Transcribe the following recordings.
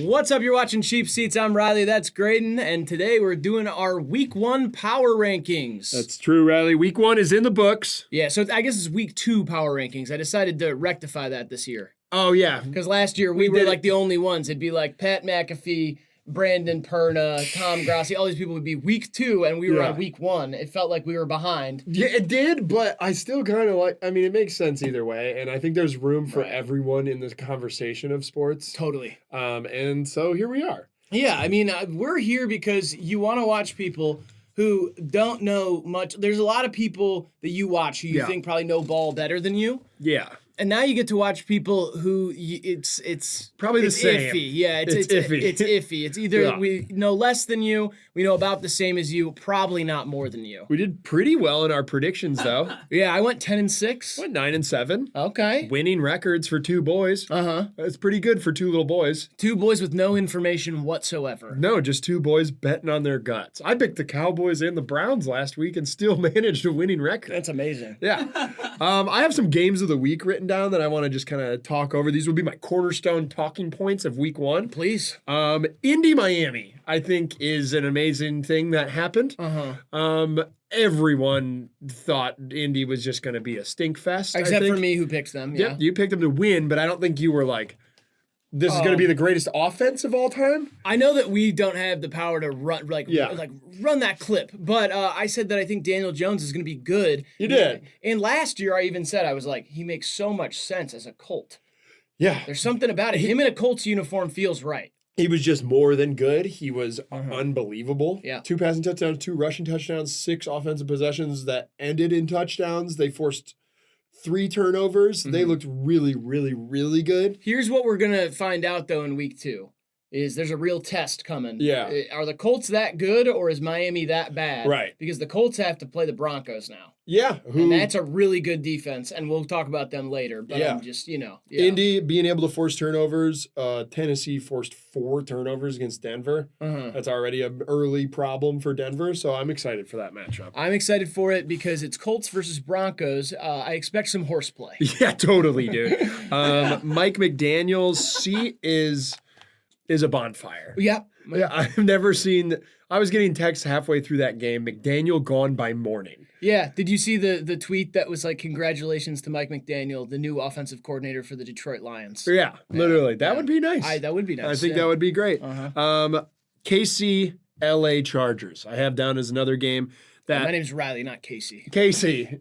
What's up? You're watching Cheap Seats. I'm Riley. That's Graydon. And today we're doing our Week 1 power rankings. That's true, Riley. Week 1 is in the books. Yeah, so I guess it's Week 2 power rankings. I decided to rectify that this year. Oh, yeah. Because last year we were like the only ones. It'd be like Pat McAfee, Brandon Perna, Tom Grassi. All these people would be Week 2 and we were on Week 1. It felt like we were behind. Yeah, it did, but I still kind of like, I mean, it makes sense either way. And I think there's room for everyone in this conversation of sports. Totally. And so here we are. Yeah, I mean, we're here because you want to watch people who don't know much. There's a lot of people that you watch who you think probably know ball better than you. Yeah. And now you get to watch people who it's probably the same. Iffy. Yeah, it's iffy. It's iffy. It's either we know less than you, we know about the same as you, probably not more than you. We did pretty well in our predictions, though. Yeah, I went 10-6. Went 9-7. Okay. Winning records for two boys. That's pretty good for two little boys. Two boys with no information whatsoever. No, just two boys betting on their guts. I picked the Cowboys and the Browns last week and still managed a winning record. That's amazing. Yeah. I have some games of the week written down that I want to just kind of talk over. These will be my cornerstone talking points of week 1. Please. Indy Miami, I think, is an amazing thing that happened. Everyone thought Indy was just going to be a stink fest. Except for me who picked them. Yeah. Yep, you picked them to win, but I don't think you were like, this is going to be the greatest offense of all time. I know that we don't have the power to run run that clip, but I said that I think Daniel Jones is going to be good. You did. And last year I even said, I was like, he makes so much sense as a Colt. Yeah. There's something about it. Him in a Colts uniform feels right. He was just more than good. He was unbelievable. Yeah. 2 passing touchdowns, 2 rushing touchdowns, 6 offensive possessions that ended in touchdowns. They forced 3 turnovers. They looked really, really, really good. Here's what we're going to find out, though, in week 2. Is there's a real test coming. Yeah. Are the Colts that good or is Miami that bad? Right. Because the Colts have to play the Broncos now. Yeah. And that's a really good defense, and we'll talk about them later. But I'm just, Indy being able to force turnovers. Tennessee forced 4 turnovers against Denver. That's already an early problem for Denver, so I'm excited for that matchup. I'm excited for it because it's Colts versus Broncos. I expect some horseplay. Yeah, totally, dude. Mike McDaniel's seat is a bonfire. Yeah. I've never seen. I was getting texts halfway through that game. McDaniel gone by morning. Yeah. Did you see the tweet that was like, congratulations to Mike McDaniel, the new offensive coordinator for the Detroit Lions? Yeah, literally. That would be nice. That would be nice. I think that would be great. KC, LA Chargers. I have down as another game. My name's Riley, not Casey. Casey.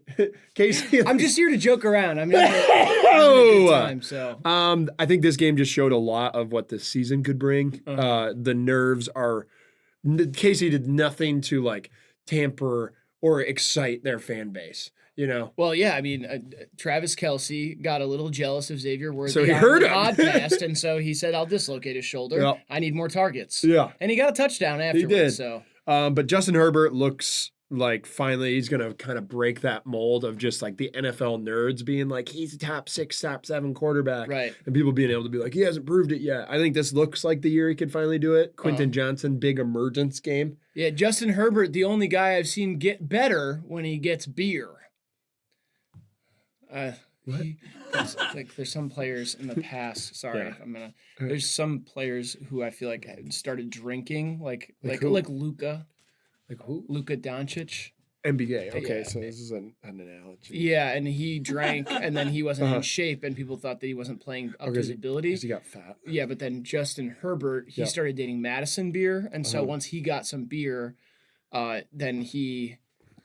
I'm just here to joke around. I'm not having a good time, so. I think this game just showed a lot of what the season could bring. The nerves are. Casey did nothing to like tamper or excite their fan base. You know. Well, yeah. I mean, Travis Kelce got a little jealous of Xavier Worthy. So he heard him. Podcast, and so he said, "I'll dislocate his shoulder. Yep. I need more targets." Yeah. And he got a touchdown afterwards. He did. So. But Justin Herbert looks like finally he's going to kind of break that mold of just like the NFL nerds being like, he's a top 6, top 7 quarterback. Right. And people being able to be like, he hasn't proved it yet. I think this looks like the year he could finally do it. Quentin Johnson, big emergence game. Yeah, Justin Herbert, the only guy I've seen get better when he gets beer. There's some players in the past. Sorry, there's some players who I feel like had started drinking, like Luka. Like who? Luka Doncic. NBA. Okay, Yeah. so this is an analogy. Yeah, and he drank, and then he wasn't in shape, and people thought that he wasn't playing up to his ability. Because he got fat. Yeah, but then Justin Herbert, he started dating Madison Beer, and so once he got some beer, then he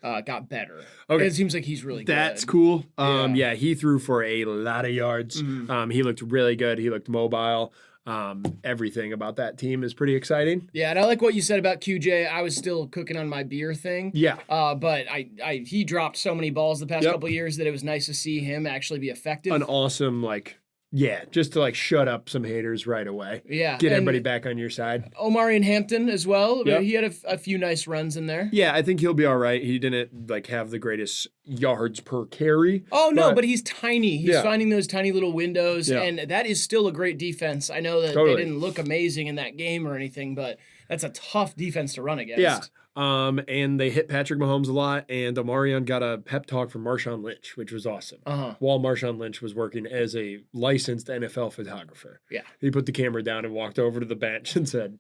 got better. Okay. It seems like he's really good. That's cool. Yeah, he threw for a lot of yards. He looked really good. He looked mobile. Everything about that team is pretty exciting. Yeah, and I like what you said about QJ. I was still cooking on my beer thing. Yeah. But he dropped so many balls the past couple of years that it was nice to see him actually be effective. An awesome, just to like shut up some haters right away. Yeah. Get everybody back on your side. Omari and Hampton as well. Yep. He had a few nice runs in there. Yeah, I think he'll be all right. He didn't have the greatest yards per carry. Oh, no, but he's tiny. He's finding those tiny little windows, and that is still a great defense. I know that they didn't look amazing in that game or anything, but that's a tough defense to run against. Yeah. And they hit Patrick Mahomes a lot, and Omarion got a pep talk from Marshawn Lynch, which was awesome. While Marshawn Lynch was working as a licensed NFL photographer. Yeah. He put the camera down and walked over to the bench and said,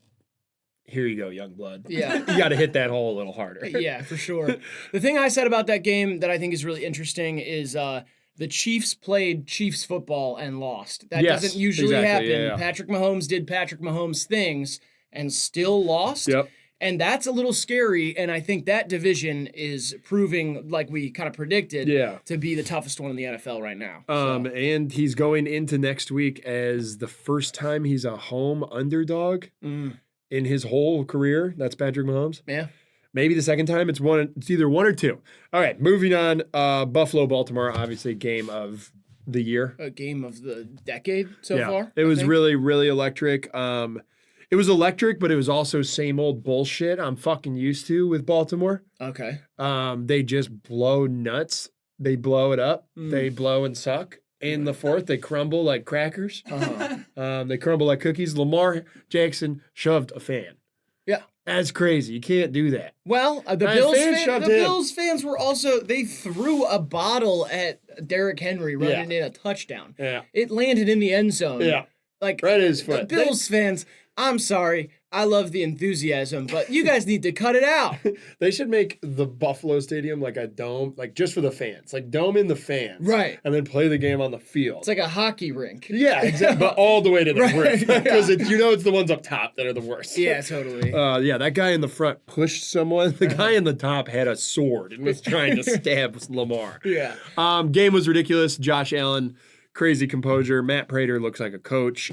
"Here you go, young blood. Yeah. You got to hit that hole a little harder." Yeah, for sure. The thing I said about that game that I think is really interesting is the Chiefs played Chiefs football and lost. That doesn't usually happen. Yeah. Patrick Mahomes did Patrick Mahomes things and still lost. Yep. And that's a little scary, and I think that division is proving, like we kind of predicted, to be the toughest one in the NFL right now. And he's going into next week as the first time he's a home underdog in his whole career. That's Patrick Mahomes. Yeah. Maybe the second time. It's either one or two. All right, moving on. Buffalo, Baltimore, obviously game of the year. A game of the decade so far. It was really, really electric. It was electric, but it was also same old bullshit I'm fucking used to with Baltimore. Okay. They just blow nuts. They blow it up. They blow and suck. In the fourth, they crumble like crackers. They crumble like cookies. Lamar Jackson shoved a fan. Yeah. That's crazy. You can't do that. Well, the Bills fans were also, they threw a bottle at Derrick Henry running in a touchdown. Yeah. It landed in the end zone. Yeah. Like, right at his foot. The Bills fans, I'm sorry. I love the enthusiasm, but you guys need to cut it out. They should make the Buffalo Stadium like a dome, like just for the fans, like dome in the fans. Right. And then play the game on the field. It's like a hockey rink. Yeah, exactly. But all the way to the roof. Because it's the ones up top that are the worst. Yeah, totally. That guy in the front pushed someone. The guy in the top had a sword and was trying to stab Lamar. Yeah. Game was ridiculous. Josh Allen, crazy composure. Matt Prater looks like a coach.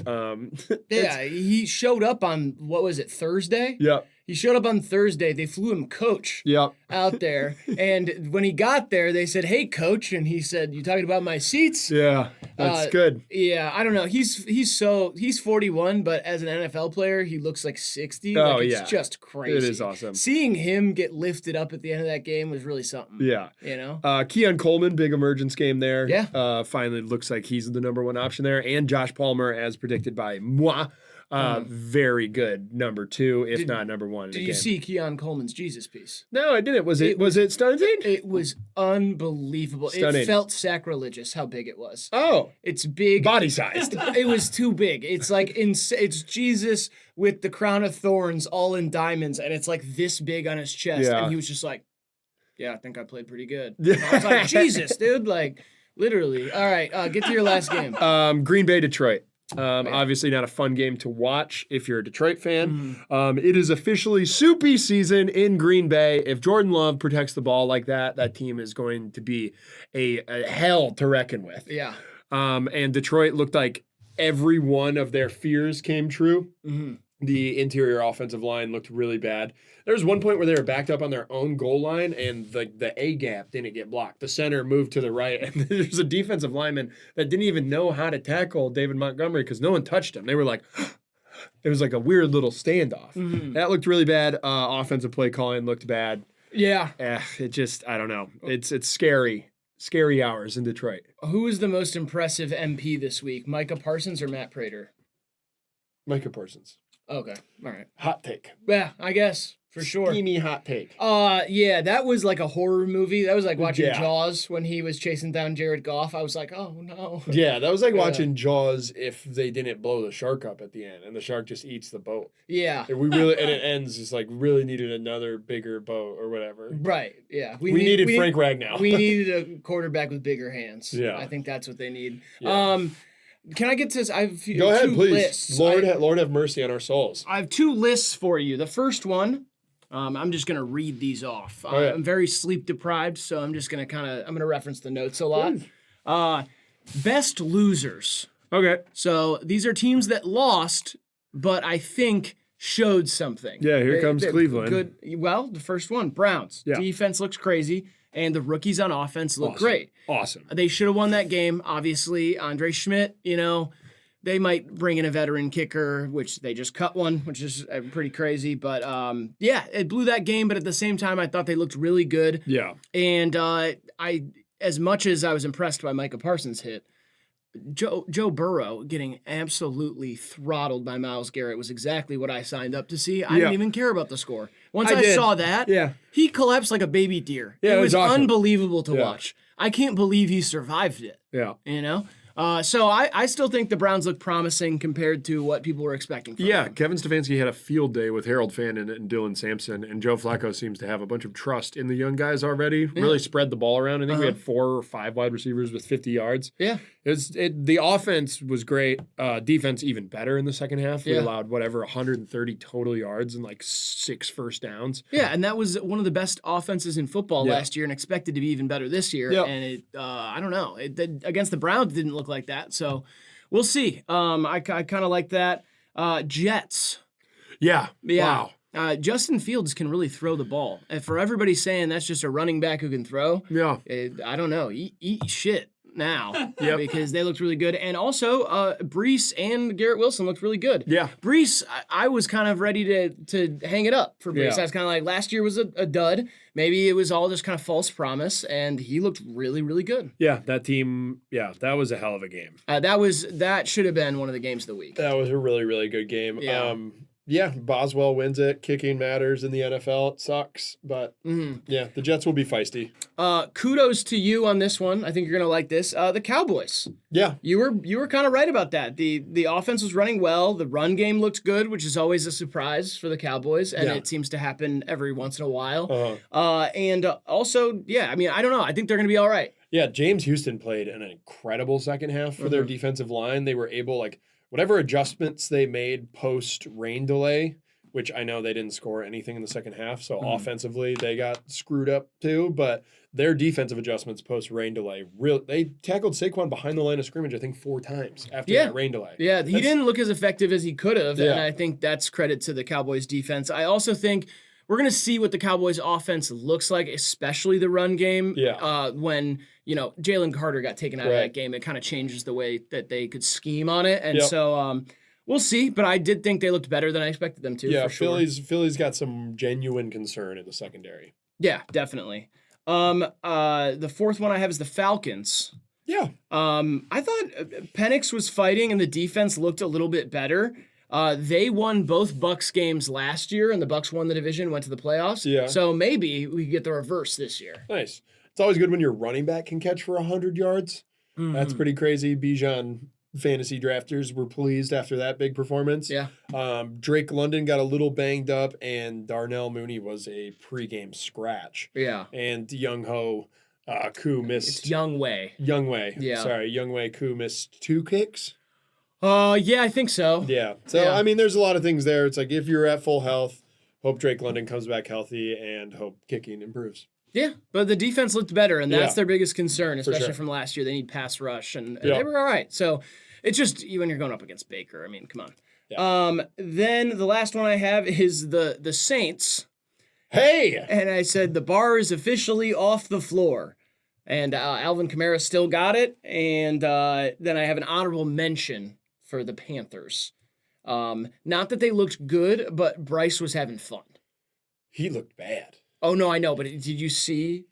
He showed up on, what was it, Thursday? Yep. He showed up on Thursday. They flew him coach out there. And when he got there, they said, "Hey, coach." And he said, "You talking about my seats?" Yeah, that's good. Yeah, I don't know. He's 41, but as an NFL player, he looks like 60. Oh, it's just crazy. It is awesome. Seeing him get lifted up at the end of that game was really something. Yeah. You know? Keon Coleman, big emergence game there. Yeah. Finally looks like he's the number one option there. And Josh Palmer, as predicted by moi. Very good number two, if not number one. Did you see Keon Coleman's Jesus piece? No, I didn't. Was it stunning? It was unbelievable. Stunning. It felt sacrilegious how big it was. Oh, it's big, body sized. It was too big. It's like it's Jesus with the crown of thorns, all in diamonds, and it's like this big on his chest, and he was just like, "Yeah, I think I played pretty good." I was like, "Jesus, dude!" Like literally. All right, get to your last game. Green Bay, Detroit. Obviously not a fun game to watch if you're a Detroit fan. It is officially soupy season in Green Bay. If Jordan Love protects the ball like that, that team is going to be a hell to reckon with. Yeah. And Detroit looked like every one of their fears came true. The interior offensive line looked really bad. There was one point where they were backed up on their own goal line, and the A gap didn't get blocked. The center moved to the right, and there's a defensive lineman that didn't even know how to tackle David Montgomery because no one touched him. They were like, it was like a weird little standoff. That looked really bad. Offensive play calling looked bad. Yeah. It just, I don't know. It's scary. Scary hours in Detroit. Who is the most impressive MP this week? Micah Parsons or Matt Prater? Micah Parsons. Okay. All right. Hot take. Yeah, I guess. For sure. Steamy hot take. Yeah, that was like a horror movie. That was like watching Jaws when he was chasing down Jared Goff. I was like, oh no. Yeah, that was like watching Jaws if they didn't blow the shark up at the end and the shark just eats the boat. Yeah. And it ends just like really needed another bigger boat or whatever. Right. Yeah. We needed Frank Ragnow. We needed a quarterback with bigger hands. Yeah. I think that's what they need. Yeah. Can I get to this? I have Go ahead, please. Lists. Lord have mercy on our souls. I have two lists for you. The first one, I'm just gonna read these off. I'm very sleep deprived, so I'm just gonna I'm gonna reference the notes a lot. Best losers. Okay. So these are teams that lost, but I think showed something. Yeah, here comes Cleveland. Good. Well, the first one, Browns. Yeah. Defense looks crazy, and the rookies on offense look great. Awesome. They should have won that game. Obviously, Andre Schmidt, they might bring in a veteran kicker, which they just cut one, which is pretty crazy. But it blew that game. But at the same time, I thought they looked really good. Yeah. And as much as I was impressed by Micah Parsons' hit, Joe Burrow getting absolutely throttled by Myles Garrett was exactly what I signed up to see. I didn't even care about the score. Once I saw that, he collapsed like a baby deer. Yeah, it was awesome. unbelievable to watch. I can't believe he survived it. Yeah. You know? So I still think the Browns look promising compared to what people were expecting from them. Kevin Stefanski had a field day with Harold Fannin and Dylan Sampson, and Joe Flacco seems to have a bunch of trust in the young guys already. Really spread the ball around. I think we had 4 or 5 wide receivers with 50 yards. Yeah. The offense was great. Defense even better in the second half. We allowed 130 total yards and like 6 first downs. Yeah, and that was one of the best offenses in football last year and expected to be even better this year. Yep. And it, I don't know. Against the Browns, it didn't look like that. So we'll see. I kind of like that. Jets. Yeah. Wow. Justin Fields can really throw the ball. And for everybody saying that's just a running back who can throw, I don't know. Eat shit now because they looked really good. And also, Brees and Garrett Wilson looked really good. Yeah. Brees, I was kind of ready to hang it up for Brees. Yeah. I was kind of like, last year was a dud. Maybe it was all just kind of false promise, and he looked really, really good. Yeah, that team, that was a hell of a game. That should have been one of the games of the week. That was a really, really good game. Yeah. Boswell wins it. Kicking matters in the NFL. It sucks, but the Jets will be feisty. Kudos to you on this one. I think you're gonna like this. The Cowboys. Yeah, you were kind of right about that. The offense was running well. The run game looked good, which is always a surprise for the Cowboys, and it seems to happen every once in a while. And also, I mean, I don't know. I think they're gonna be all right. Yeah, James Houston played an incredible second half for their defensive line. They were able, whatever adjustments they made post rain delay, which I know they didn't score anything in the second half, so offensively they got screwed up too, but their defensive adjustments post rain delay, they tackled Saquon behind the line of scrimmage, I think 4 times after that rain delay. Yeah, he didn't look as effective as he could have, and I think that's credit to the Cowboys defense. I also think we're going to see what the Cowboys offense looks like, especially the run game. When, Jalen Carter got taken out of that game, it kind of changes the way that they could scheme on it. And so we'll see, but I did think they looked better than I expected them to. Yeah, for sure. Philly's got some genuine concern in the secondary. Yeah, definitely. The fourth one I have is the Falcons. Yeah. I thought Penix was fighting and the defense looked a little bit better. They won both Bucs games last year, and the Bucs won the division, went to the playoffs. Yeah. So maybe we could get the reverse this year. Nice. It's always good when your running back can catch for 100 yards. That's pretty crazy. Bijan fantasy drafters were pleased after that big performance. Yeah. Drake London got a little banged up, and Darnell Mooney was a pregame scratch. Yeah. And Young Ho Koo missed. It's Young Wei. Yeah. Sorry, Young Wei Koo missed 2 kicks. Yeah, I think so. Yeah. So, I mean, there's a lot of things there. It's like if you're at full health, hope Drake London comes back healthy and hope kicking improves. Yeah, but the defense looked better, and that's their biggest concern, especially sure. from last year. They need pass rush, and they were all right. So it's just when you're going up against Baker. I mean, come on. Yeah. Then the last one I have is the Saints. Hey! And I said the bar is officially off the floor. And Alvin Kamara still got it. And then I have an honorable mention for the Panthers. Not that they looked good, but Bryce was having fun. He looked bad. Oh, no, I know. But did you see,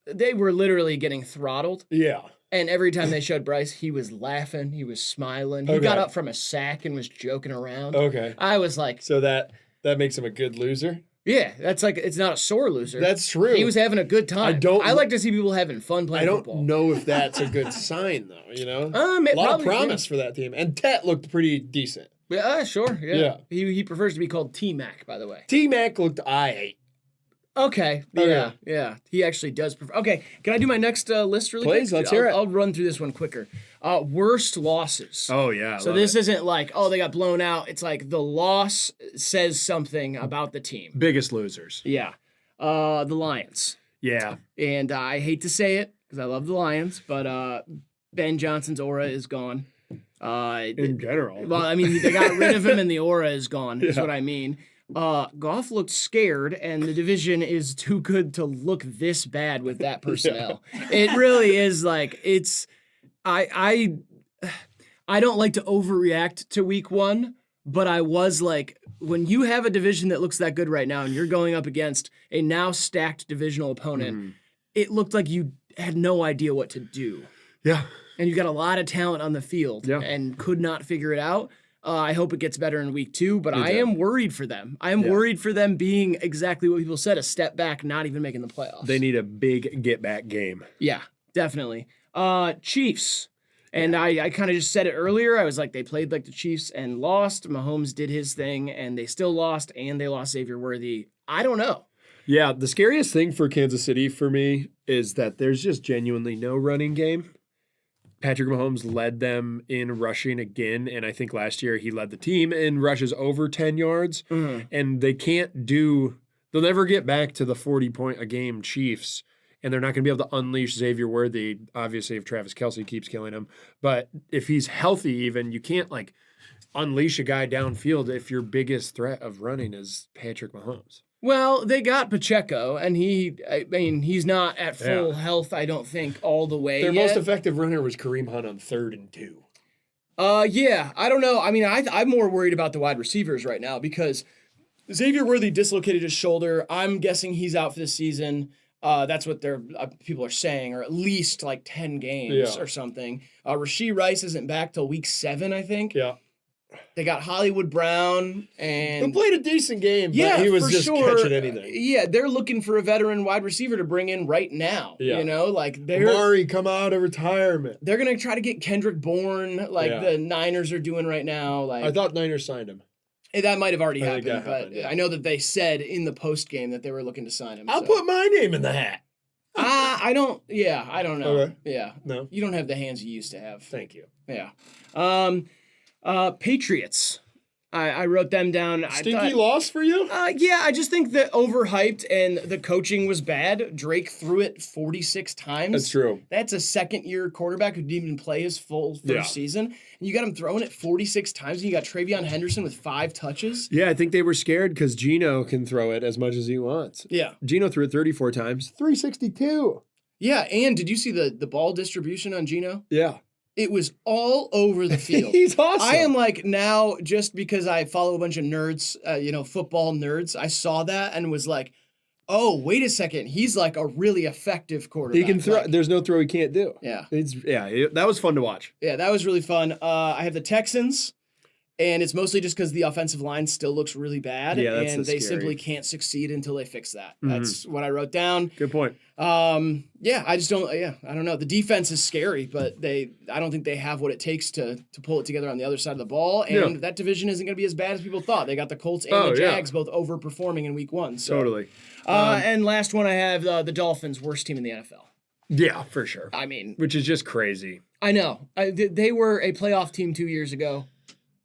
they were literally getting throttled? Yeah. And every time they showed Bryce, he was laughing. He was smiling. He got up from a sack and was joking around. Okay. I was like... So that makes him a good loser? Yeah, that's it's not a sore loser. That's true. He was having a good time. I like to see people having fun playing football. I don't know if that's a good sign, though, you know? A lot of promise for that team. And Tet looked pretty decent. Yeah, sure. Yeah. He prefers to be called T-Mac, by the way. T-Mac looked aight. Okay. Yeah. He actually does prefer. Okay. Can I do my next list really quick? Please, let's hear it. I'll run through this one quicker. Worst losses. Oh, yeah. So this isn't like, they got blown out. It's like the loss says something about the team. Biggest losers. Yeah. The Lions. Yeah. And I hate to say it because I love the Lions, but Ben Johnson's aura is gone. In general. Well, I mean, they got rid of him and the aura is gone, is what I mean. Goff looked scared, and the division is too good to look this bad with that personnel. It really is I don't like to overreact to week 1, but I was like, when you have a division that looks that good right now and you're going up against a now stacked divisional opponent, it looked like you had no idea what to do. Yeah. and you've got a lot of talent on the field and could not figure it out. I hope it gets better in week 2, but I am worried for them. I am worried for them being exactly what people said, a step back, not even making the playoffs. They need a big get-back game. Yeah, definitely. Chiefs. And I kind of just said it earlier. I was like, they played like the Chiefs and lost. Mahomes did his thing, and they still lost, and they lost Xavier Worthy. I don't know. Yeah, the scariest thing for Kansas City for me is that there's just genuinely no running game. Patrick Mahomes led them in rushing again, and I think last year he led the team in rushes over 10 yards, and they'll never get back to the 40-point-a-game Chiefs, and they're not going to be able to unleash Xavier Worthy, obviously, if Travis Kelce keeps killing him. But if he's healthy even, you can't, like, unleash a guy downfield if your biggest threat of running is Patrick Mahomes. Well, they got Pacheco, and he's not at full health, I don't think, all the way Their yet. most effective runner was Kareem Hunt on 3rd and 2. Yeah, I don't know. I mean, I'm more worried about the wide receivers right now because Xavier Worthy dislocated his shoulder. I'm guessing he's out for this season. That's what people are saying, or at least like 10 games or something. Rashee Rice isn't back till week 7, I think. Yeah. They got Hollywood Brown, and he played a decent game, but he was just catching anything. Yeah, they're looking for a veteran wide receiver to bring in right now. Yeah. You know, like Amari come out of retirement. They're gonna try to get Kendrick Bourne, like the Niners are doing right now. Like I thought Niners signed him. That might have already happened, but I know that they said in the post game that they were looking to sign him. I'll put my name in the hat. I don't know. Okay. Yeah. No. You don't have the hands you used to have. Thank you. Yeah. Patriots. I wrote them down. Stinky loss for you? Yeah, I just think that overhyped and the coaching was bad. Drake threw it 46 times. That's true. That's a second-year quarterback who didn't even play his full first season. And you got him throwing it 46 times, and you got Travion Henderson with 5 touches. Yeah, I think they were scared because Geno can throw it as much as he wants. Yeah. Geno threw it 34 times, 362. Yeah, and did you see the ball distribution on Geno? Yeah. It was all over the field. He's awesome. I am like now, just because I follow a bunch of nerds, football nerds, I saw that and was like, oh, wait a second. He's like a really effective quarterback. He can throw. Like, there's no throw he can't do. Yeah. That was fun to watch. Yeah, that was really fun. I have the Texans, and it's mostly just because the offensive line still looks really bad, and they simply can't succeed until they fix that. That's what I wrote down. Good point. I just don't. Yeah, I don't know. The defense is scary, but I don't think they have what it takes to pull it together on the other side of the ball. And that division isn't going to be as bad as people thought. They got the Colts and the Jags both overperforming in week 1. So. Totally. And last one I have the Dolphins, worst team in the NFL. Yeah, for sure. I mean, which is just crazy. I know. They were a playoff team 2 years ago.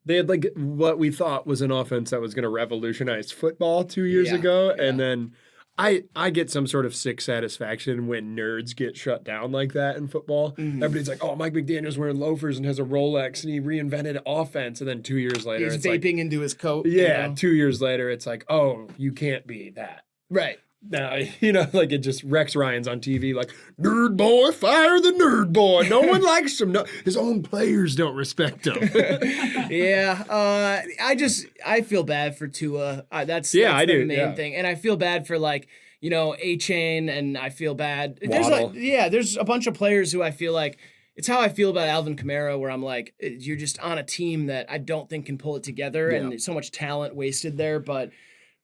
They had like what we thought was an offense that was going to revolutionize football 2 years ago, and then. I get some sort of sick satisfaction when nerds get shut down like that in football. Everybody's like, oh, Mike McDaniel's wearing loafers and has a Rolex and he reinvented offense. And then 2 years later, he's vaping into his coat. Yeah, 2 years later, it's like, oh, you can't be that. Right. Now, like it just Rex Ryan's on TV like, nerd boy, fire the nerd boy. No one likes him. No, his own players don't respect him. I feel bad for Tua. That's the main thing. And I feel bad for A-Chain, and I feel bad. There's a bunch of players who I feel like, it's how I feel about Alvin Kamara, where I'm like, you're just on a team that I don't think can pull it together, and there's so much talent wasted there, but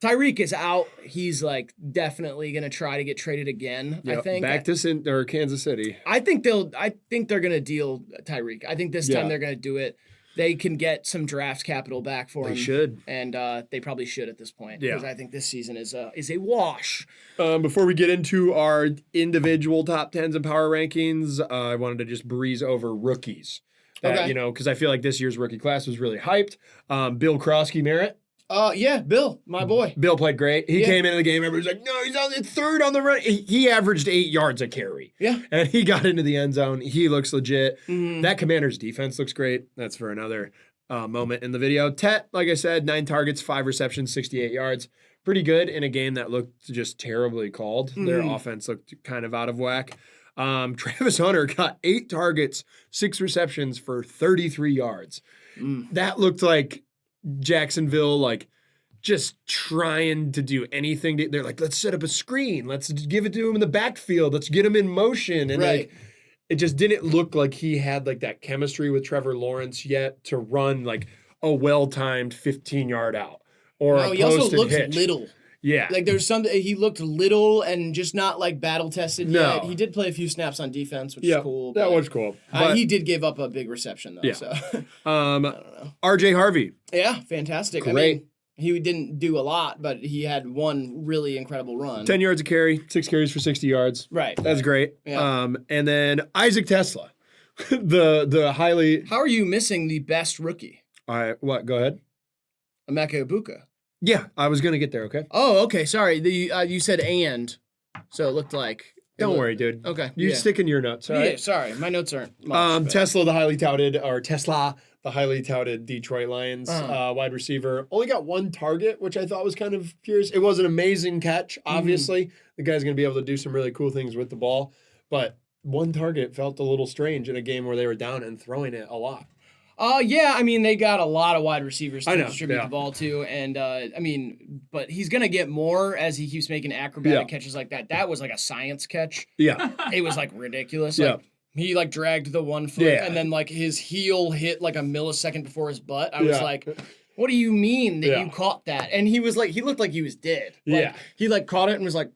Tyreek is out. He's like definitely going to try to get traded again. I think back to Kansas City. I think they're going to deal Tyreek. I think this time they're going to do it. They can get some draft capital back for him. They should, and they probably should at this point. Because I think this season is a wash. Before we get into our individual top 10s and power rankings, I wanted to just breeze over rookies. Because I feel like this year's rookie class was really hyped. Bill Krosky-Merritt. Bill, my boy. Bill played great. He came into the game. Everybody's like, no, he's on the 3rd on the run. He averaged 8 yards a carry. Yeah. And he got into the end zone. He looks legit. That Commanders defense looks great. That's for another moment in the video. Tet, like I said, 9 targets, 5 receptions, 68 yards. Pretty good in a game that looked just terribly called. Their offense looked kind of out of whack. Travis Hunter got 8 targets, 6 receptions for 33 yards. That looked like Jacksonville, like, just trying to do anything. They're like, let's set up a screen. Let's give it to him in the backfield. Let's get him in motion. And it just didn't look like he had like that chemistry with Trevor Lawrence yet to run like a well-timed 15-yard out or a he also posted looks hitch. little. Yeah. Like there's some he looked little and just not like battle tested No. yet. He did play a few snaps on defense, which is cool. That was cool. But, he did give up a big reception though. Yeah. So I don't know. RJ Harvey. Yeah, fantastic. Great. I mean, he didn't do a lot, but he had one really incredible run. 10 yards a carry, 6 carries for 60 yards. Right. That's great. Yeah. And then Isaac Tesla, the highly. How are you missing the best rookie? What? Go ahead. Emeka Ibuka. Yeah, I was gonna get there. Okay. Oh, okay. Sorry. You said and, so it looked like. Don't worry, dude. Okay. You stick in your notes. All right. Yeah. Sorry, my notes aren't. Much, Tesla, the highly touted Detroit Lions wide receiver, only got one target, which I thought was kind of curious. It was an amazing catch. Obviously, the guy's gonna be able to do some really cool things with the ball, but one target felt a little strange in a game where they were down and throwing it a lot. Yeah, I mean, they got a lot of wide receivers to distribute the ball to, and I mean, but he's going to get more as he keeps making acrobatic catches like that. That was like a science catch. Yeah. It was like ridiculous. Yeah. Like, he like dragged the one foot and then like his heel hit like a millisecond before his butt. I was like, what do you mean that you caught that? And he was like, he looked like he was dead. Like, he like caught it and was like,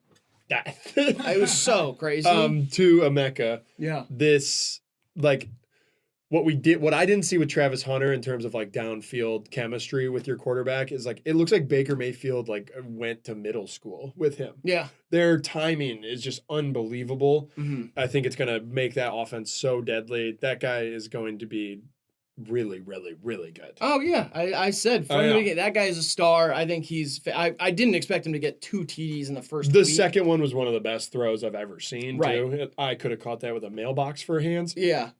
that. It was so crazy. To Emeka. Yeah. This, like, what I didn't see with Travis Hunter in terms of like downfield chemistry with your quarterback is like, it looks like Baker Mayfield like went to middle school with him. Yeah. Their timing is just unbelievable. Mm-hmm. I think it's going to make that offense so deadly. That guy is going to be really, really, really good. Oh, yeah. I said from the beginning, that guy is a star. I think I didn't expect him to get 2 TDs in the first week. Second one was one of the best throws I've ever seen, too. I could have caught that with a mailbox for hands. Yeah.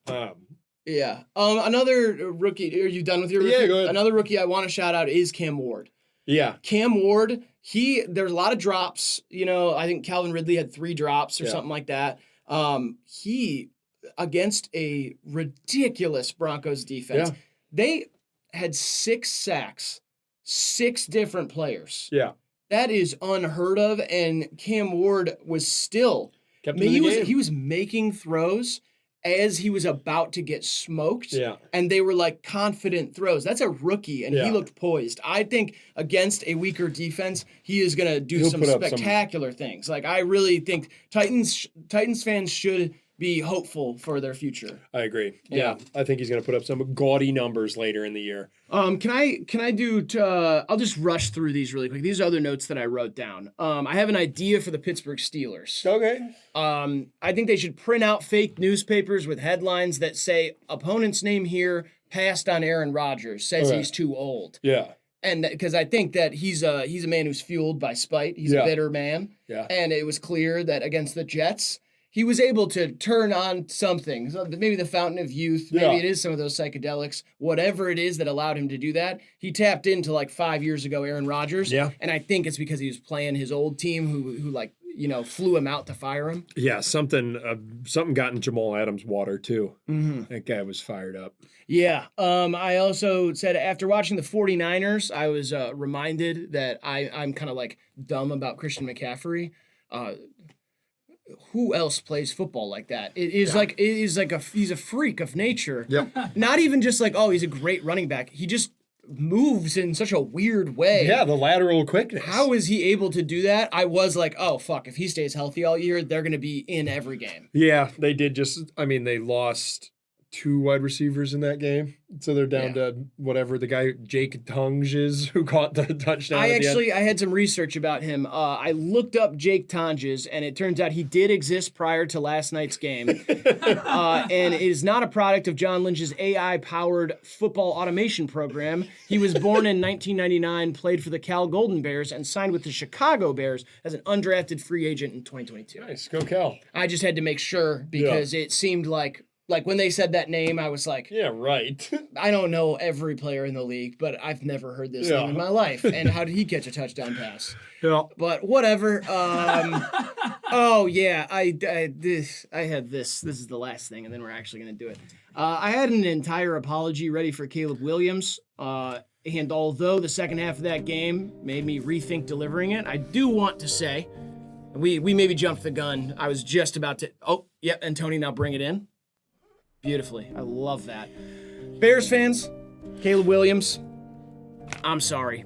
Yeah. Another rookie. Are you done with your rookie? Yeah, go ahead. Another rookie I want to shout out is Cam Ward. Yeah. Cam Ward, there's a lot of drops. You know, I think Calvin Ridley had 3 drops or something like that. He, against a ridiculous Broncos defense, they had 6 sacks, 6 different players. Yeah. That is unheard of, and Cam Ward was still, he was making throws as he was about to get smoked, and they were like confident throws. That's a rookie, and he looked poised. I think against a weaker defense, he is going to do some spectacular things. Like, I really think Titans fans should be hopeful for their future. I agree. Yeah. I think he's going to put up some gaudy numbers later in the year. Can I do? I'll just rush through these really quick. These are other notes that I wrote down. I have an idea for the Pittsburgh Steelers. Okay. I think they should print out fake newspapers with headlines that say opponent's name here passed on Aaron Rodgers, says he's too old. Yeah. And because I think that he's a man who's fueled by spite. He's a bitter man. Yeah. And it was clear that against the Jets, he was able to turn on something. So maybe the fountain of youth. Maybe it is some of those psychedelics. Whatever it is that allowed him to do that. He tapped into like 5 years ago Aaron Rodgers. Yeah. And I think it's because he was playing his old team who like, you know, flew him out to fire him. Yeah, something got in Jamal Adams' water too. Mm-hmm. That guy was fired up. Yeah. I also said after watching the 49ers, I was reminded that I'm kind of like dumb about Christian McCaffrey. Who else plays football like that? He's a freak of nature. Yep. Not even just like, oh, he's a great running back. He just moves in such a weird way. Yeah, the lateral quickness. How is he able to do that? I was like, oh, fuck, if he stays healthy all year, they're going to be in every game. Yeah, they did they lost 2 wide receivers in that game. So they're down to whatever the guy Jake Tonges who caught the touchdown. I had some research about him. I looked up Jake Tonges, and it turns out he did exist prior to last night's game. And it is not a product of John Lynch's AI-powered football automation program. He was born in 1999, played for the Cal Golden Bears, and signed with the Chicago Bears as an undrafted free agent in 2022. Nice, go Cal. I just had to make sure because it seemed like when they said that name, I was like, yeah, right. I don't know every player in the league, but I've never heard this name in my life. And how did he catch a touchdown pass? Yeah. But whatever. Oh yeah, I had this. This is the last thing, and then we're actually gonna do it. I had an entire apology ready for Caleb Williams. And although the second half of that game made me rethink delivering it, I do want to say we maybe jumped the gun. I was just about to. Oh, yeah, and Tony, now bring it in. Beautifully. I love that. Bears fans, Caleb Williams, I'm sorry.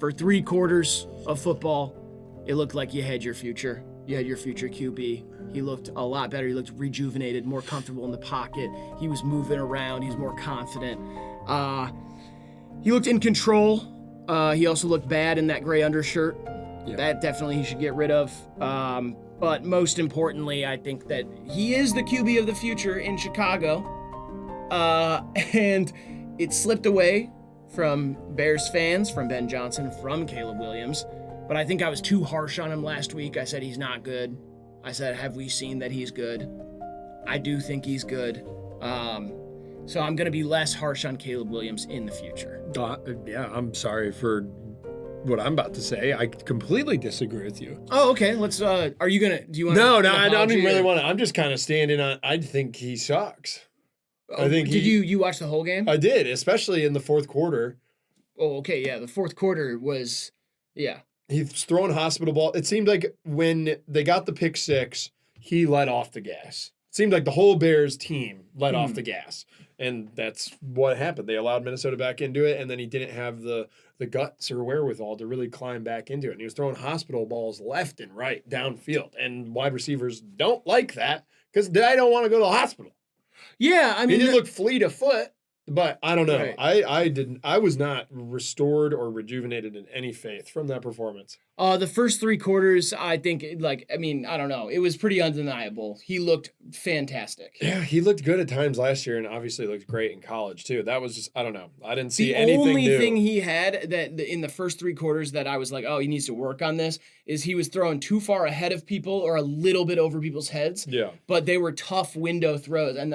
For 3 quarters of football, it looked like you had your future. You had your future QB. He looked a lot better. He looked rejuvenated, more comfortable in the pocket. He was moving around. He was more confident. He looked in control. He also looked bad in that gray undershirt. Yeah. That definitely he should get rid of. But most importantly, I think that he is the QB of the future in Chicago. And it slipped away from Bears fans, from Ben Johnson, from Caleb Williams. But I think I was too harsh on him last week. I said he's not good. I said, have we seen that he's good? I do think he's good. So I'm going to be less harsh on Caleb Williams in the future. Yeah, I'm sorry for what I'm about to say. I completely disagree with you. Oh, okay. Let's, are you going to, do you want to? No, I don't even really want to. I'm just kind of standing on, I think he sucks. I think did you watch the whole game? I did, especially in the fourth quarter. Oh, okay. Yeah. The fourth quarter was, yeah. He's throwing hospital ball. It seemed like when they got the pick 6, he let off the gas. It seemed like the whole Bears team let off the gas. And that's what happened. They allowed Minnesota back into it, and then he didn't have the guts or wherewithal to really climb back into it. And he was throwing hospital balls left and right downfield. And wide receivers don't like that because they don't want to go to the hospital. Yeah, I mean, he did look fleet of foot, but I don't know. Right. I was not restored or rejuvenated in any faith from that performance. The first 3 quarters, I think, I don't know. It was pretty undeniable. He looked fantastic. Yeah, he looked good at times last year and obviously looked great in college, too. That was just, I don't know. I didn't see anything new. The only thing he had that in the first 3 quarters that I was like, oh, he needs to work on this, is he was throwing too far ahead of people or a little bit over people's heads. Yeah. But they were tough window throws and,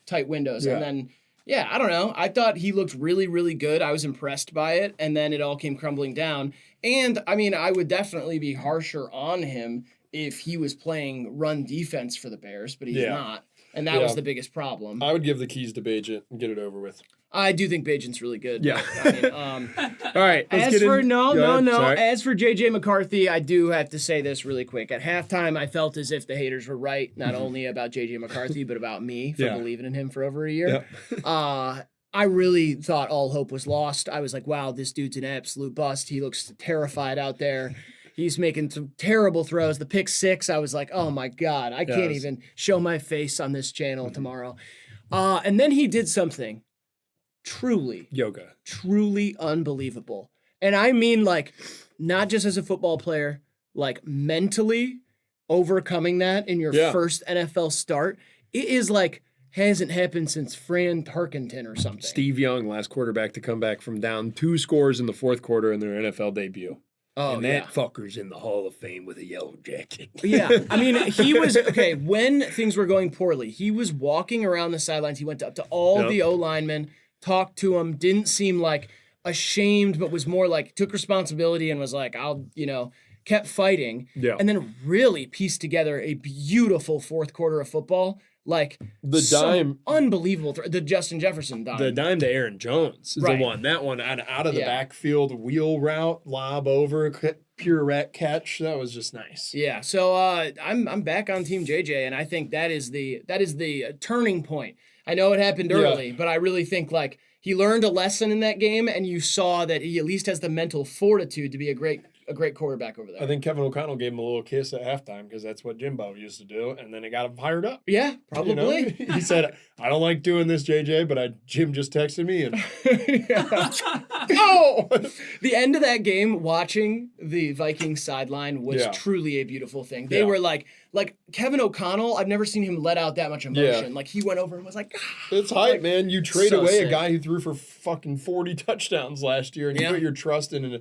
tight windows. Yeah. And then, yeah, I don't know. I thought he looked really, really good. I was impressed by it. And then it all came crumbling down. And, I would definitely be harsher on him if he was playing run defense for the Bears, but he's not. And that was the biggest problem. I would give the keys to Bajent and get it over with. I do think Bajent's really good. Yeah. All right. As for J.J. McCarthy, I do have to say this really quick. At halftime, I felt as if the haters were right, not only about J.J. McCarthy, but about me for believing in him for over a year. Yeah. I really thought all hope was lost. I was like, wow, this dude's an absolute bust. He looks terrified out there. He's making some terrible throws. The pick 6, I was like, oh my God, I can't even show my face on this channel tomorrow. And then he did something truly unbelievable. And I mean, not just as a football player, mentally overcoming that in your first NFL start. It is hasn't happened since Fran Tarkenton or something. Steve Young, last quarterback to come back from down 2 scores in the fourth quarter in their NFL debut. Oh, and that fucker's in the Hall of Fame with a yellow jacket. Yeah. He was, when things were going poorly, he was walking around the sidelines. He went up to all the O-linemen, talked to them, didn't seem ashamed, but was more took responsibility and was kept fighting. Yeah. And then really pieced together a beautiful fourth quarter of football. Dime, unbelievable. The Justin Jefferson dime. The dime to Aaron Jones is the one. That one out of the backfield wheel route, lob over, pirouette catch. That was just nice. Yeah. So I'm back on Team JJ, and I think that is the turning point. I know it happened early, but I really think he learned a lesson in that game, and you saw that he at least has the mental fortitude to be a great quarterback over there. I think Kevin O'Connell gave him a little kiss at halftime because that's what Jimbo used to do, and then it got him fired up. Yeah, probably. He said, I don't like doing this, JJ, but Jim just texted me. And Oh! The end of that game, watching the Vikings sideline was truly a beautiful thing. They were like Kevin O'Connell, I've never seen him let out that much emotion. He went over and was like, it's hype, man. You trade away a guy who threw for fucking 40 touchdowns last year, and you put your trust in a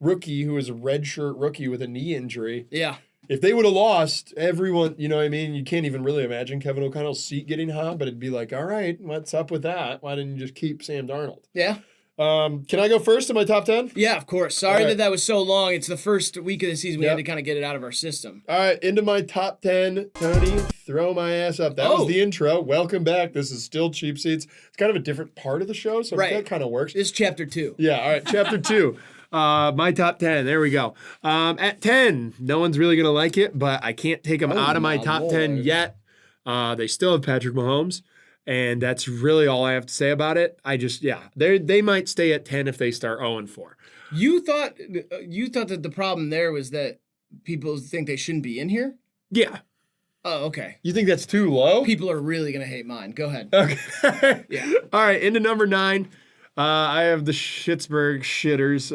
rookie who is a redshirt rookie with a knee injury. Yeah. If they would have lost, everyone, you know what I mean? You can't even really imagine Kevin O'Connell's seat getting hot, but it'd be like, all right, what's up with that? Why didn't you just keep Sam Darnold? Yeah. Can I go first in my top 10? Yeah, of course. Sorry that was so long. It's the first week of the season. We had to kind of get it out of our system. All right, into my top 10. Tony, throw my ass up. That was the intro. Welcome back. This is still Cheap Seats. It's kind of a different part of the show, so that kind of works. This is chapter 2. Yeah, all right, chapter 2. My top 10. There we go. At 10, no one's really going to like it, but I can't take them out of my top 10 yet. They still have Patrick Mahomes. And that's really all I have to say about it. They might stay at 10 if they start 0-4. You thought that the problem there was that people think they shouldn't be in here? Yeah. Oh, okay. You think that's too low? People are really going to hate mine. Go ahead. Okay. Yeah. All right, into number 9. I have the Schittsburg Shitters.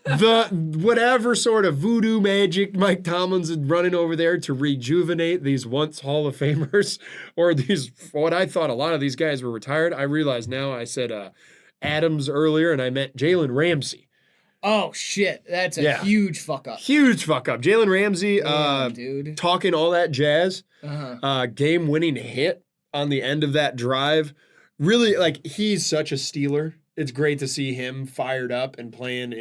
The whatever sort of voodoo magic Mike Tomlin's is running over there to rejuvenate these once Hall of Famers, or these, what I thought a lot of these guys were retired. I realize now I said Adams earlier, and I meant Jalen Ramsey. Oh, shit. That's a huge fuck up. Huge fuck up. Jalen Ramsey dude. Talking all that jazz. Game-winning hit on the end of that drive. Really, like, he's such a Steeler. It's great to see him fired up and playing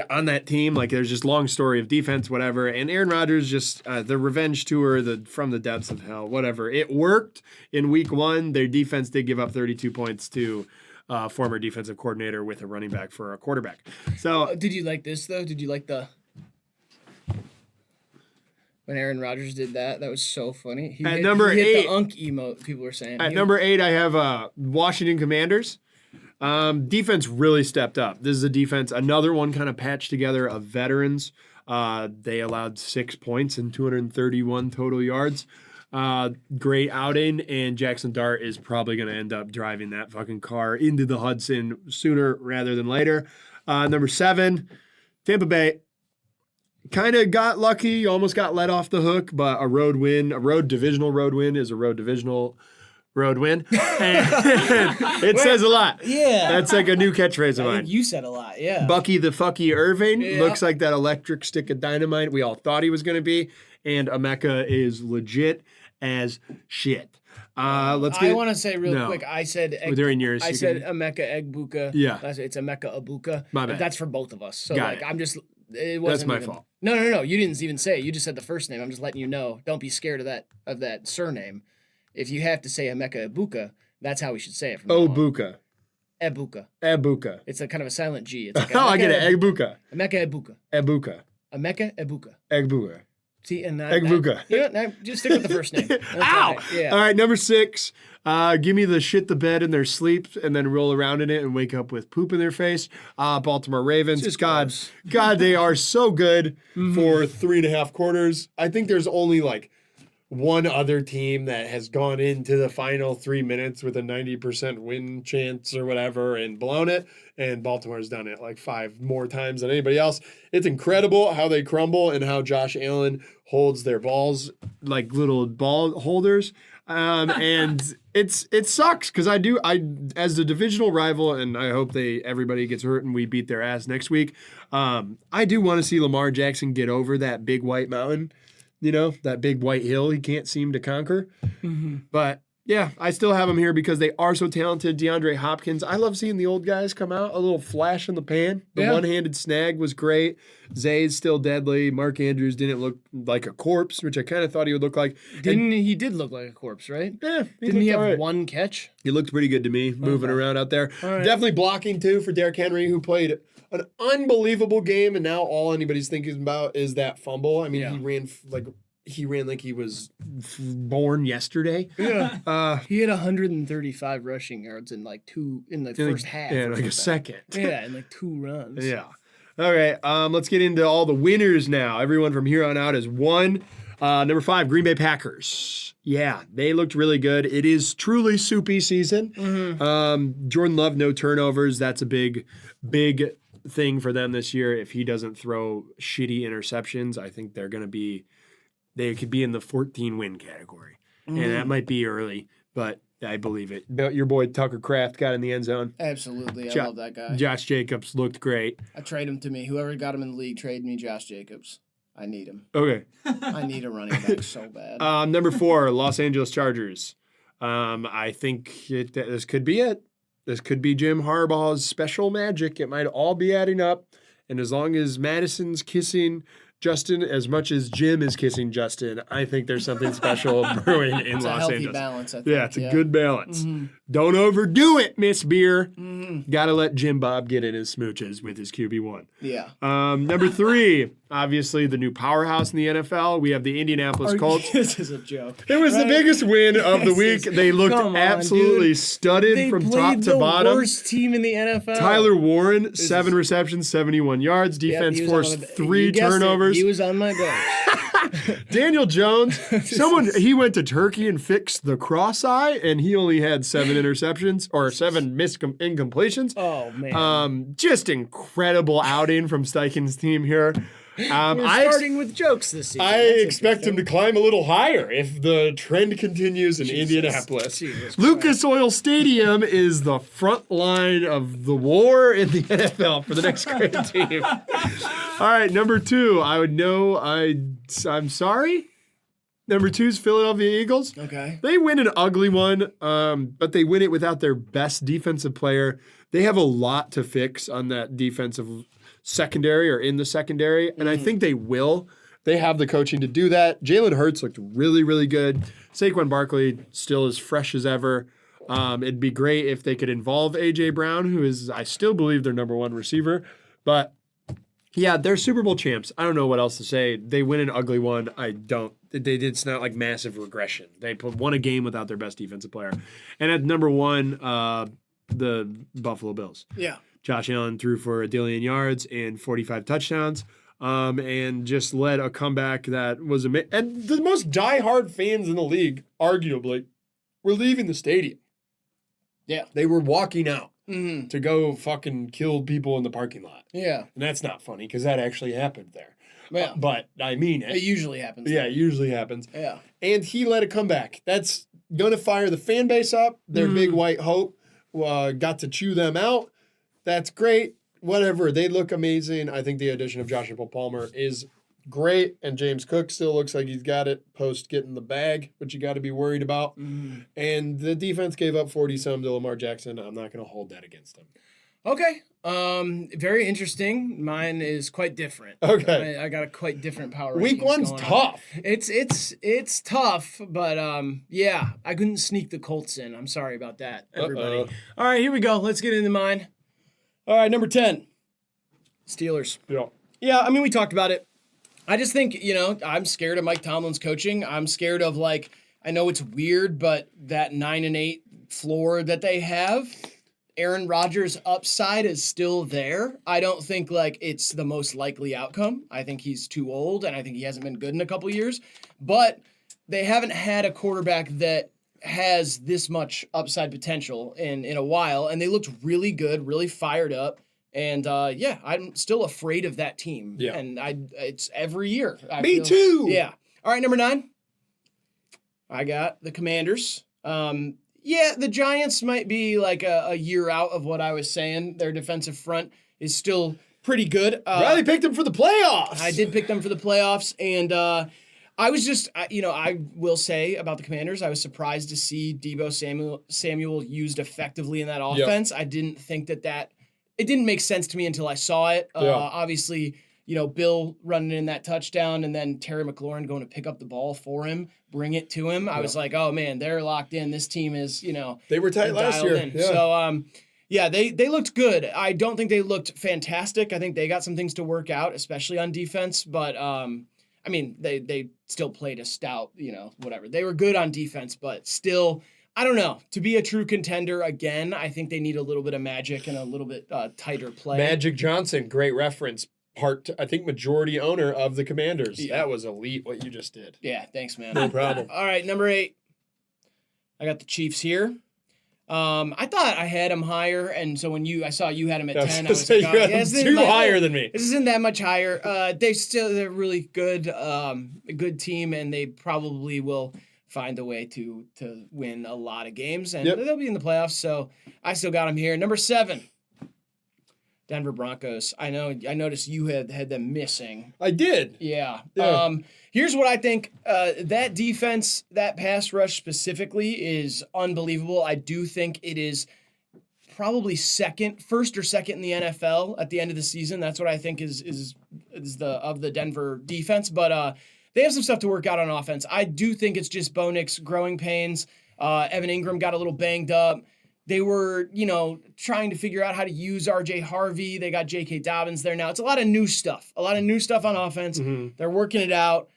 on that team. Like, there's just long story of defense, whatever. And Aaron Rodgers just the revenge tour, from the depths of hell, whatever. It worked in week 1. Their defense did give up 32 points to former defensive coordinator with a running back for a quarterback. So, did you like this though? Did you like when Aaron Rodgers did that? That was so funny. He hit the unk emote, people were saying. At number 8, I have Washington Commanders. Defense really stepped up. This is a defense, another one kind of patched together of veterans. They allowed 6 points and 231 total yards. Great outing, and Jackson Dart is probably going to end up driving that fucking car into the Hudson sooner rather than later. Number 7, Tampa Bay. Kind of got lucky, almost got let off the hook, but a divisional road win is a divisional road win. And it says a lot. Yeah. That's like a new catchphrase of mine. You said a lot, yeah. Bucky the Fucky Irving looks like that electric stick of dynamite we all thought he was going to be, and Emeka is legit as shit. I want to say real quick. I said during yours. I said Emeka Egbuka. Yeah. It's Emeka Abuka. My bad. That's for both of us. So I'm just. That's my fault. No. You didn't even say it. You just said the first name. I'm just letting you know. Don't be scared of that surname. If you have to say Emeka Ebuka, that's how we should say it. From Obuka. Ebuka. It's a kind of a silent G. It's like I get it. Ebuka. Emeka Ebuka. Emeka Ebuka. Egbuka. See, and Egbuka. Just stick with the first name. Ow! Right. Yeah. All right, number 6. Give me the shit the bed in their sleep and then roll around in it and wake up with poop in their face. Baltimore Ravens. God, they are so good for 3.5 quarters. I think there's only like one other team that has gone into the final 3 minutes with a 90% win chance or whatever and blown it. And Baltimore's done it like 5 more times than anybody else. It's incredible how they crumble and how Josh Allen holds their balls like little ball holders. And it sucks because I as the divisional rival, and I hope everybody gets hurt and we beat their ass next week. I do want to see Lamar Jackson get over that big white mountain. That big white hill he can't seem to conquer. But, yeah, I still have him here because they are so talented. DeAndre Hopkins, I love seeing the old guys come out. A little flash in the pan. The one-handed snag was great. Zay's still deadly. Mark Andrews didn't look like a corpse, which I kind of thought he would look like. He did look like a corpse, right? Yeah. Didn't he have one catch? He looked pretty good to me, moving around out there. Right. Definitely blocking, too, for Derrick Henry, who played an unbelievable game, and now all anybody's thinking about is that fumble. I mean, he ran like he was born yesterday. Yeah. He had 135 rushing yards in the first half. Yeah, like a second. Yeah, in like 2 runs. Yeah. All right. Let's get into all the winners now. Everyone from here on out has won. Number 5, Green Bay Packers. Yeah, they looked really good. It is truly soupy season. Jordan Love, no turnovers. That's a big thing for them this year. If he doesn't throw shitty interceptions, I think they could be in the 14-win category. And that might be early, but I believe it. Your boy Tucker Kraft got in the end zone. Absolutely. I love that guy. Josh Jacobs looked great. I trade him to me. Whoever got him in the league, trade me Josh Jacobs. I need him. Okay. I need a running back so bad. Number 4, Los Angeles Chargers. I think this could be it. This could be Jim Harbaugh's special magic. It might all be adding up. And as long as Madison's kissing Justin, as much as Jim is kissing Justin, I think there's something special brewing in It's Los a healthy Angeles. balance, I think. Yeah, it's a good balance. Don't overdo it, Miss Beer. Got to let Jim Bob get in his smooches with his QB1. Yeah. Number 3, obviously the new powerhouse in the NFL. We have the Indianapolis Colts. This is a joke. It was the biggest win of the week. They looked absolutely studded from top to bottom. The worst team in the NFL. Tyler Warren, 7 receptions, 71 yards. Defense forced 3 turnovers. He was on my bench. Daniel Jones, he went to Turkey and fixed the cross eye, and he only had 7 interceptions or 7 incompletions. Oh, man. Just incredible outing from Steichen's team here. We're starting with jokes this season. I expect him to climb a little higher if the trend continues in Indianapolis. Lucas Oil Stadium is the front line of the war in the NFL for the next great team. All right, number 2. I would know. I'm sorry. Number 2 is Philadelphia Eagles. Okay. They win an ugly one, but they win it without their best defensive player. They have a lot to fix on that defensive secondary or in the secondary, and I think they will. They have the coaching to do that. Jalen Hurts looked really, really good. Saquon Barkley still as fresh as ever. It'd be great if they could involve A.J. Brown, who is, I still believe, their number 1 receiver. But, yeah, they're Super Bowl champs. I don't know what else to say. They win an ugly one. It's not like massive regression. They won a game without their best defensive player. And at number 1, the Buffalo Bills. Yeah. Josh Allen threw for 1 billion yards and 45 touchdowns, and just led a comeback that was amazing. And the most diehard fans in the league, arguably, were leaving the stadium. Yeah. They were walking out to go fucking kill people in the parking lot. Yeah. And that's not funny because that actually happened there. Yeah. But I mean it. It usually happens. Yeah, it usually happens. Yeah. And he led a comeback. That's going to fire the fan base up. Their big white hope got to chew them out. That's great. Whatever. They look amazing. I think the addition of Joshua Palmer is great. And James Cook still looks like he's got it post getting the bag, which you got to be worried about. And the defense gave up 40-some to Lamar Jackson. I'm not going to hold that against him. Okay. Very interesting. Mine is quite different. Okay. I got a quite different power. Week 1's tough. It's tough, but yeah, I couldn't sneak the Colts in. I'm sorry about that, everybody. All right, here we go. Let's get into mine. All right, number 10. Steelers. Yeah, I mean, we talked about it. I just think, I'm scared of Mike Tomlin's coaching. I'm scared of, I know it's weird, but that 9-8 floor that they have, Aaron Rodgers' upside is still there. I don't think, it's the most likely outcome. I think he's too old, and I think he hasn't been good in a couple years. But they haven't had a quarterback that has this much upside potential in a while, and they looked really good, really fired up. And I'm still afraid of that team. Yeah. And it's every year. Me too. Yeah. All right, number 9. I got the Commanders. The Giants might be a year out of what I was saying. Their defensive front is still pretty good. Riley picked them for the playoffs. I did pick them for the playoffs, and I was just, I will say about the Commanders, I was surprised to see Deebo Samuel used effectively in that offense. Yep. I didn't think it didn't make sense to me until I saw it. Obviously, Bill running in that touchdown and then Terry McLaurin going to pick up the ball for him, bring it to him. I was like, oh man, they're locked in. This team is, they were tight last year. In. Yeah. So, they looked good. I don't think they looked fantastic. I think they got some things to work out, especially on defense. But, they still played a stout, whatever. They were good on defense, but still, I don't know. To be a true contender again, I think they need a little bit of magic and a little bit tighter play. Magic Johnson, great reference. Majority owner of the Commanders. Yeah. That was elite what you just did. Yeah, thanks, man. No problem. All right, number 8. I got the Chiefs here. I thought I had them higher, and so when I saw you had them at 10, I was like, you had them too higher than me. This isn't that much higher. They're really good, a good team, and they probably will find a way to win a lot of games, and they'll be in the playoffs. So I still got them here. Number 7. Denver Broncos. I noticed you had them missing. I did. Yeah. Here's what I think. That defense, that pass rush specifically, is unbelievable. I do think it is probably first or second in the NFL at the end of the season. That's what I think is the Denver defense, but they have some stuff to work out on offense. I do think it's just Bo Nix growing pains. Evan Ingram got a little banged up. They were, trying to figure out how to use RJ Harvey. They got J.K. Dobbins there now. It's a lot of new stuff. A lot of new stuff on offense. Mm-hmm. They're working it out.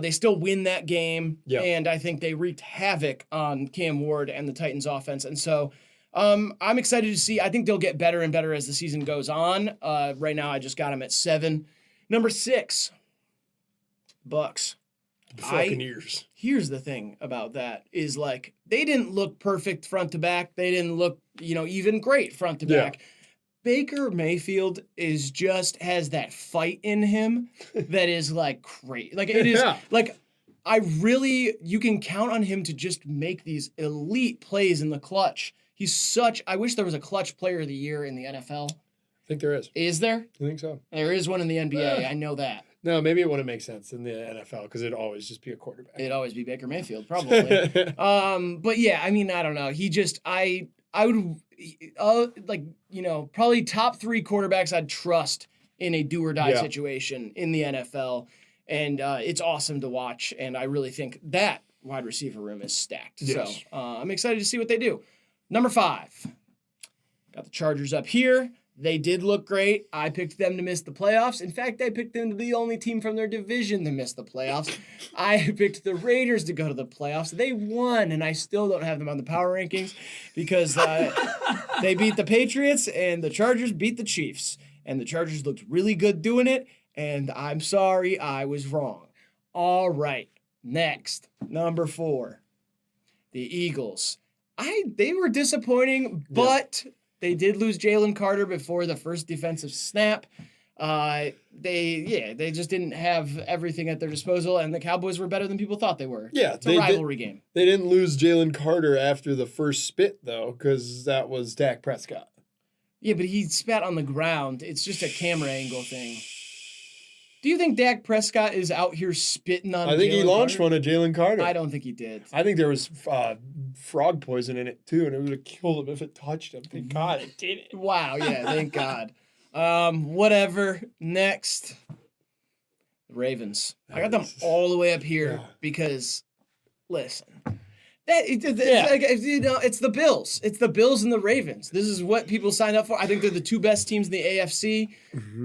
They still win that game. Yep. And I think they wreaked havoc on Cam Ward and the Titans offense. And so I'm excited to see. I think they'll get better and better as the season goes on. Right now, I just got them at 7. Number 6, Bucks. Buccaneers. Here's the thing about that is like they didn't look perfect front to back. They didn't look, even great front to back. Baker Mayfield has that fight in him that is like great. Like it is like you can count on him to just make these elite plays in the clutch. I wish there was a clutch player of the year in the NFL. I think there is. Is there? I think so. There is one in the NBA. I know that. No, maybe it wouldn't make sense in the NFL because it'd always just be a quarterback. It'd always be Baker Mayfield, probably. But yeah, I mean, I don't know. He just, I would, probably top 3 quarterbacks I'd trust in a do or die situation in the NFL. And it's awesome to watch. And I really think that wide receiver room is stacked. Yes. So I'm excited to see what they do. Number 5, got the Chargers up here. They did look great. I picked them to miss the playoffs. In fact, I picked them to be the only team from their division to miss the playoffs. I picked the Raiders to go to the playoffs. They won, and I still don't have them on the power rankings because they beat the Patriots and the Chargers beat the Chiefs. And the Chargers looked really good doing it, and I'm sorry I was wrong. All right, next, number 4, the Eagles. They were disappointing, but... They did lose Jalen Carter before the first defensive snap. They just didn't have everything at their disposal, and the Cowboys were better than people thought they were. Yeah, it's a rivalry game. They didn't lose Jalen Carter after the first spit, though, because that was Dak Prescott. Yeah, but he spat on the ground. It's just a camera angle thing. Do you think Dak Prescott is out here spitting on Jalen Carter? I think he launched one at Jalen Carter. I don't think he did. I think there was frog poison in it, too, and it would have killed him if it touched him. Thank God it didn't. Wow, yeah, thank God. Whatever. Next. The Ravens. I got them all the way up here because, listen... It's the Bills. It's the Bills and the Ravens. This is what people signed up for. I think they're the 2 best teams in the AFC,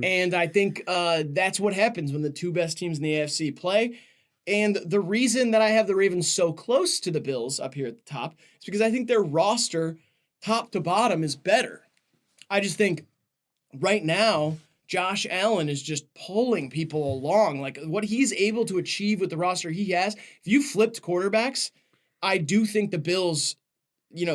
and I think that's what happens when the 2 best teams in the AFC play. And the reason that I have the Ravens so close to the Bills up here at the top is because I think their roster, top to bottom, is better. I just think right now, Josh Allen is just pulling people along. Like what he's able to achieve with the roster he has, if you flipped quarterbacks, I do think the Bills,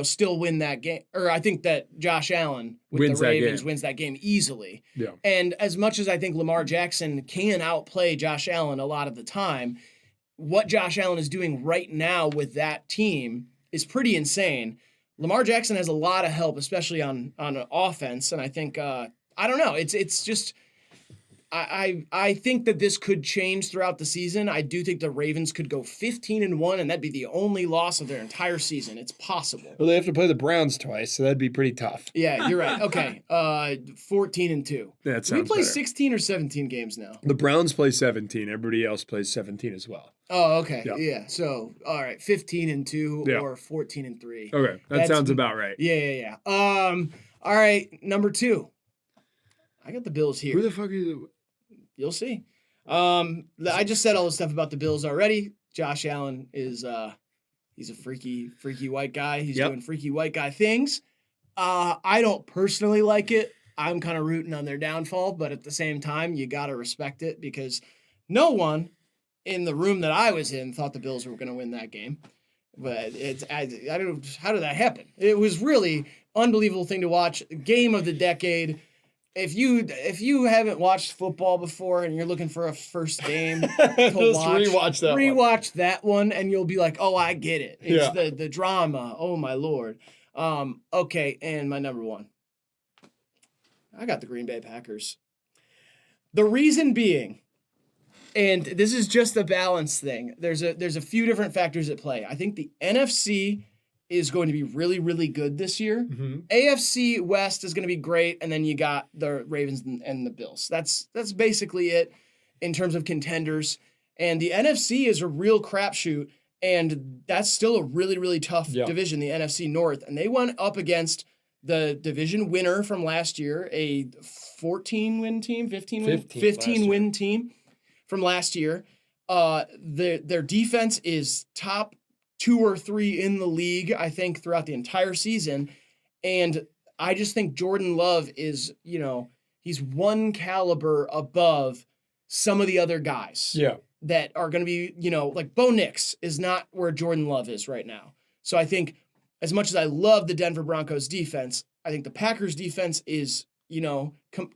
still win that game. Or I think that Josh Allen with the Ravens wins that game easily. Yeah. And as much as I think Lamar Jackson can outplay Josh Allen a lot of the time, what Josh Allen is doing right now with that team is pretty insane. Lamar Jackson has a lot of help, especially on offense. And I think, I don't know, it's just... I think that this could change throughout the season. I do think the Ravens could go 15-1, and that'd be the only loss of their entire season. It's possible. Well, they have to play the Browns twice, so that'd be pretty tough. Yeah, you're right. Okay, 14-2. That sounds we play better. 16 or 17 games now. The Browns play 17. Everybody else plays 17 as well. Oh, okay. Yep. Yeah. So, all right, 15-2 or 14-3. Okay, that sounds about right. Yeah. All right, number 2. I got the Bills here. Who the fuck are you? You'll see. I just said all the stuff about the Bills already. Josh Allen is he's a freaky white guy. He's doing freaky white guy things. I don't personally like it. I'm kind of rooting on their downfall, but at the same time, you got to respect it because no one in the room that I was in thought the Bills were going to win that game. But I don't. How did that happen? It was really unbelievable thing to watch. Game of the decade. If you haven't watched football before and you're looking for a first game to watch, rewatch that one and you'll be like, oh, I get it. It's the drama. Oh my Lord. Okay, and my number 1. I got the Green Bay Packers. The reason being, and this is just a balance thing. There's a few different factors at play. I think the NFC is going to be really, really good this year. Mm-hmm. AFC West is going to be great, and then you got the Ravens and the Bills. That's basically it in terms of contenders. And the NFC is a real crapshoot, and that's still a really, really tough division, the NFC North. And they went up against the division winner from last year, a 14-win team, 15-win team from last year. Their defense is top 2 or 3 in the league, I think, throughout the entire season. And I just think Jordan Love is, he's one caliber above some of the other guys. Yeah. That are going to be, like Bo Nix is not where Jordan Love is right now. So I think as much as I love the Denver Broncos defense, I think the Packers defense is,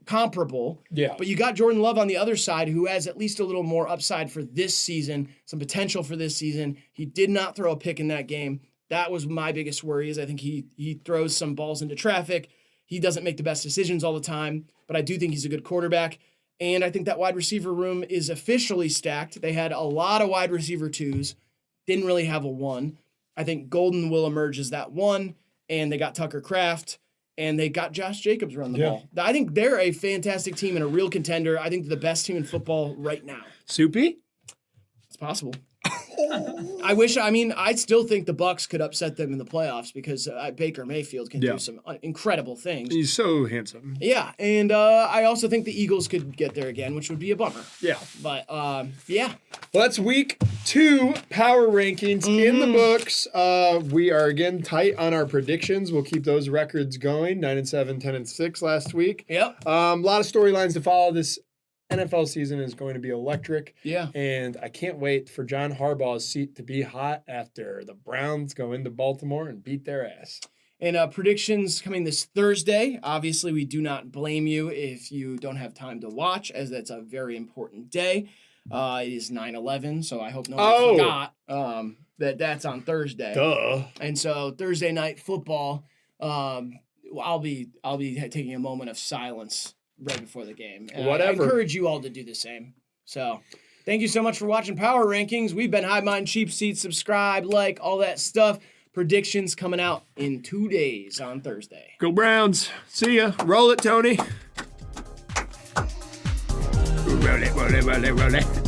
comparable. Yeah. But you got Jordan Love on the other side who has at least a little more upside for this season, some potential for this season. He did not throw a pick in that game. That was my biggest worry is I think he throws some balls into traffic. He doesn't make the best decisions all the time, but I do think he's a good quarterback. And I think that wide receiver room is officially stacked. They had a lot of wide receiver 2s, didn't really have a 1. I think Golden will emerge as that 1, and they got Tucker Kraft, and they got Josh Jacobs running the ball. I think they're a fantastic team and a real contender. I think they're the best team in football right now. Soupy? It's possible. I still think the Bucs could upset them in the playoffs because Baker Mayfield can do some incredible things. He's so handsome. Yeah, and I also think the Eagles could get there again, which would be a bummer. Yeah. But, yeah. Well, that's week 2 power rankings in the books. We are, again, tight on our predictions. We'll keep those records going. 9-7, 10-6 last week. Yep. A lot of storylines to follow. This NFL season is going to be electric. Yeah. And I can't wait for John Harbaugh's seat to be hot after the Browns go into Baltimore and beat their ass. And predictions coming this Thursday. Obviously, we do not blame you if you don't have time to watch, as that's a very important day. It is 9/11, so I hope nobody forgot that that's on Thursday. Duh. And so Thursday night football, I'll be taking a moment of silence right before the game. And Whatever. I encourage you all to do the same. So thank you so much for watching Power Rankings. We've been Hivemind, Cheap Seats, subscribe, like, all that stuff. Predictions coming out in 2 days on Thursday. Go Browns. See ya. Roll it, Tony. Roll it, roll it, roll it, roll it.